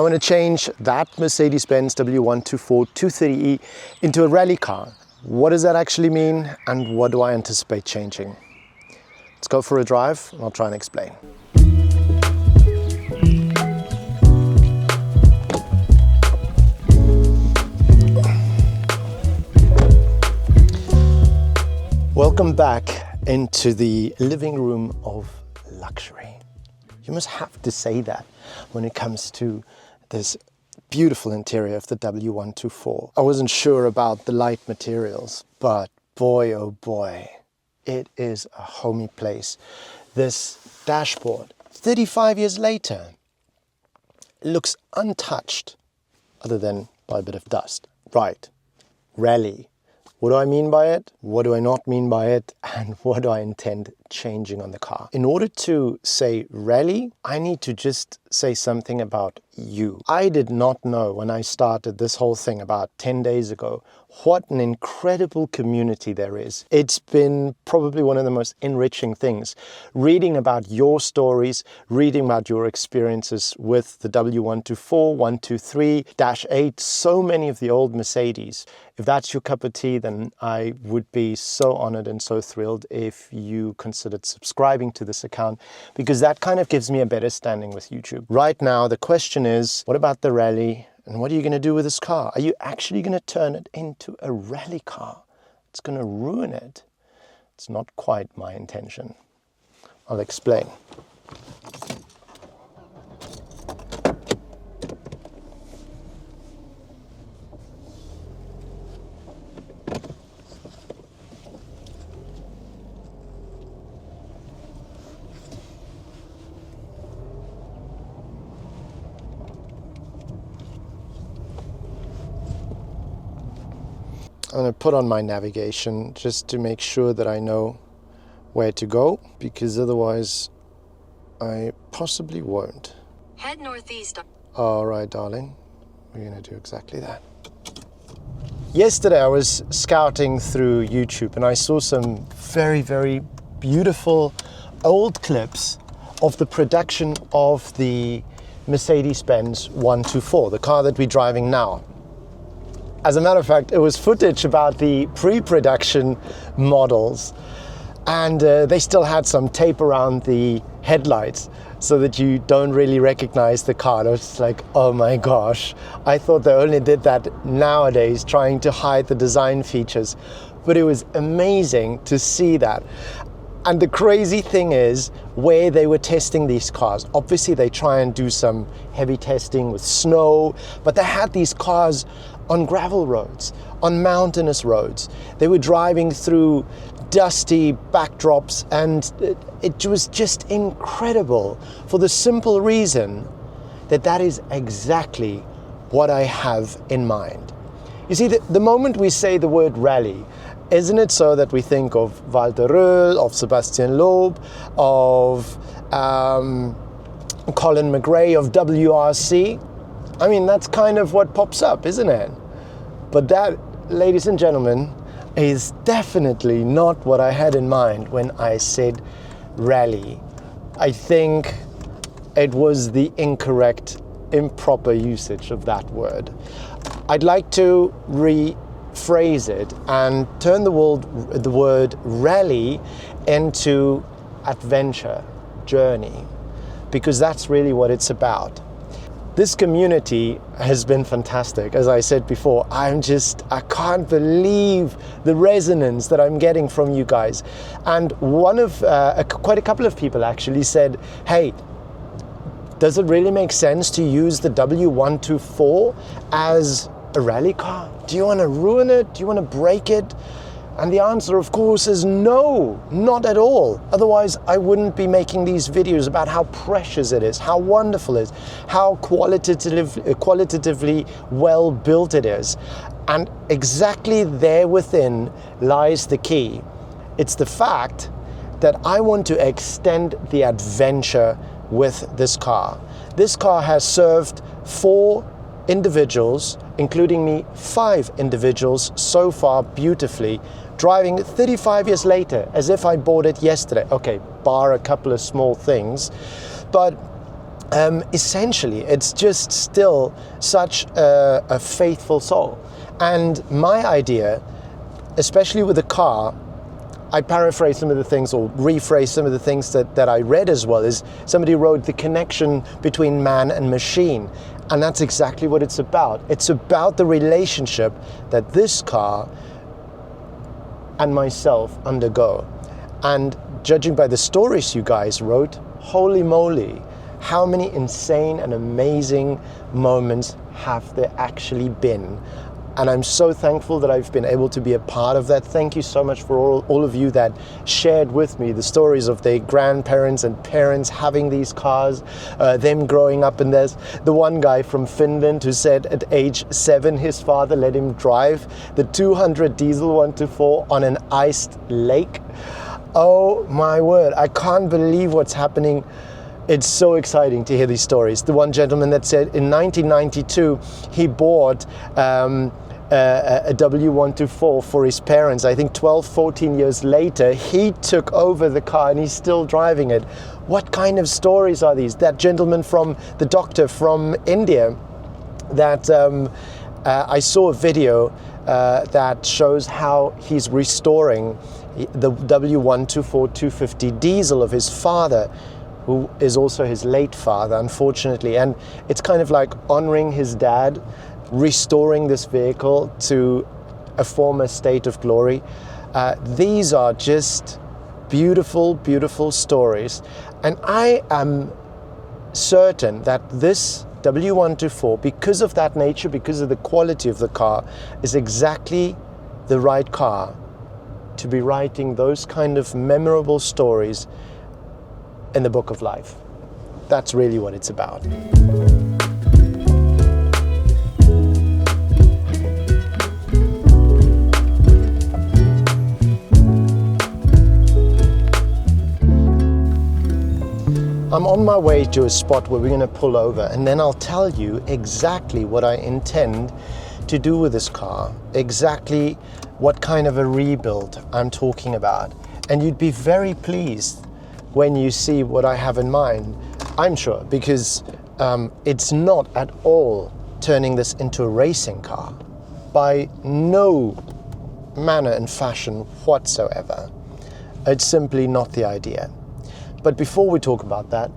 I want to change that Mercedes-Benz W124 230e into a rally car. What does that actually mean, and what do I anticipate changing? Let's go for a drive and I'll try and explain. Welcome back into the living room of luxury. You must have to say that when it comes to this beautiful interior of the W124. I wasn't sure about the light materials, but boy oh boy, it is a homey place. This dashboard, 35 years later, looks untouched other than by a bit of dust. Right, rally. What do I mean by it? What do I not mean by it? And what do I intend changing on the car? In order to say rally, I need to just say something about you. I did not know when I started this whole thing about 10 days ago what an incredible community there is. It's been probably one of the most enriching things. Reading about your stories, reading about your experiences with the W124, 123-8, so many of the old Mercedes. If that's your cup of tea, then I would be so honored and so thrilled if you considered subscribing to this account, because that kind of gives me a better standing with YouTube. Right now, the question is, what about the rally? And what are you going to do with this car? Are you actually going to turn it into a rally car? It's going to ruin it. It's not quite my intention. I'll explain. I'm going to put on my navigation just to make sure that I know where to go, because otherwise I possibly won't. Head northeast. All right, darling. We're going to do exactly that. Yesterday I was scouting through YouTube and I saw some very, very beautiful old clips of the production of the Mercedes-Benz 124, the car that we're driving now. As a matter of fact, it was footage about the pre-production models, and they still had some tape around the headlights so that you don't really recognize the car. I was like, oh my gosh, I thought they only did that nowadays, trying to hide the design features. But it was amazing to see that. And the crazy thing is where they were testing these cars. Obviously they try and do some heavy testing with snow, but they had these cars on gravel roads, on mountainous roads. They were driving through dusty backdrops, and it was just incredible, for the simple reason that that is exactly what I have in mind. You see, the moment we say the word rally, isn't it so that we think of Walter Röhrl, of Sebastian Loeb, of Colin McRae, of WRC? I mean, that's kind of what pops up, isn't it? But that, ladies and gentlemen, is definitely not what I had in mind when I said rally. I think it was the incorrect, improper usage of that word. I'd like to rephrase it and turn the word rally into adventure, journey, because that's really what it's about. This community has been fantastic. As I said before, I can't believe the resonance that I'm getting from you guys. And quite a couple of people actually said, hey, does it really make sense to use the W124 as a rally car? Do you want to ruin it? Do you want to break it? And the answer, of course, is no, not at all. Otherwise, I wouldn't be making these videos about how precious it is, how wonderful it is, how qualitatively well built it is. And exactly there within lies the key. It's the fact that I want to extend the adventure with this car. This car has served 4 individuals, including me, 5 individuals so far beautifully, driving 35 years later as if I bought it yesterday. Okay, bar a couple of small things, but essentially, it's just still such a faithful soul. And my idea, especially with a car, I paraphrase some of the things or rephrase some of the things that I read as well, is somebody wrote the connection between man and machine. And that's exactly what it's about. It's about the relationship that this car and myself undergo. And judging by the stories you guys wrote, holy moly, how many insane and amazing moments have there actually been? And I'm so thankful that I've been able to be a part of that. Thank you so much for all of you that shared with me the stories of their grandparents and parents having these cars, them growing up. And there's the one guy from Finland who said at age 7, his father let him drive the 200 diesel 124 on an iced lake. Oh my word, I can't believe what's happening. It's so exciting to hear these stories. The one gentleman that said in 1992 he bought a W124 for his parents. I think 12, 14 years later, he took over the car and he's still driving it. What kind of stories are these? That gentleman from the doctor from India that I saw a video that shows how he's restoring the W124 250 diesel of his father, who is also his late father, unfortunately. And it's kind of like honoring his dad, restoring this vehicle to a former state of glory. These are just beautiful, beautiful stories. And I am certain that this W124, because of that nature, because of the quality of the car, is exactly the right car to be writing those kind of memorable stories in the book of life. That's really what it's about. I'm on my way to a spot where we're going to pull over, and then I'll tell you exactly what I intend to do with this car, exactly what kind of a rebuild I'm talking about. And you'd be very pleased when you see what I have in mind, I'm sure, because it's not at all turning this into a racing car. By no manner and fashion whatsoever. It's simply not the idea. But before we talk about that,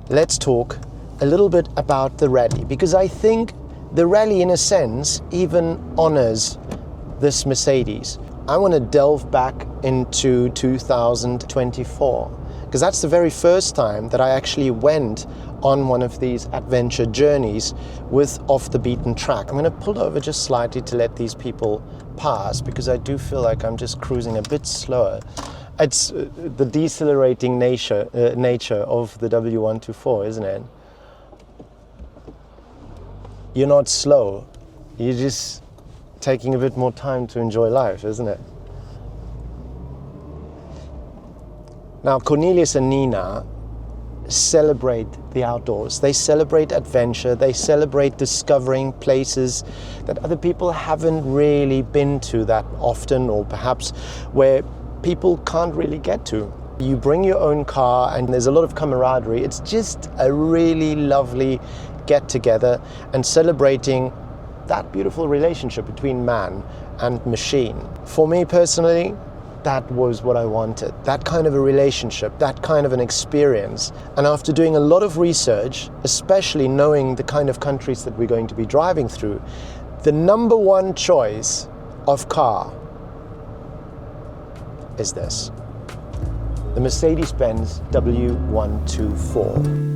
let's talk a little bit about the rally, because I think the rally, in a sense, even honors this Mercedes. I want to delve back into 2024, because that's the very first time that I actually went on one of these adventure journeys with off the beaten track. I'm going to pull over just slightly to let these people pass, because I do feel like I'm just cruising a bit slower. It's the decelerating nature of the W124, isn't it? You're not slow, you're just taking a bit more time to enjoy life, isn't it? Now, Cornelius and Nina celebrate the outdoors. They celebrate adventure. They celebrate discovering places that other people haven't really been to that often, or perhaps where people can't really get to. You bring your own car and there's a lot of camaraderie. It's just a really lovely get together and celebrating that beautiful relationship between man and machine. For me personally, that was what I wanted. That kind of a relationship, that kind of an experience. And after doing a lot of research, especially knowing the kind of countries that we're going to be driving through, the number one choice of car is this, the Mercedes-Benz W124.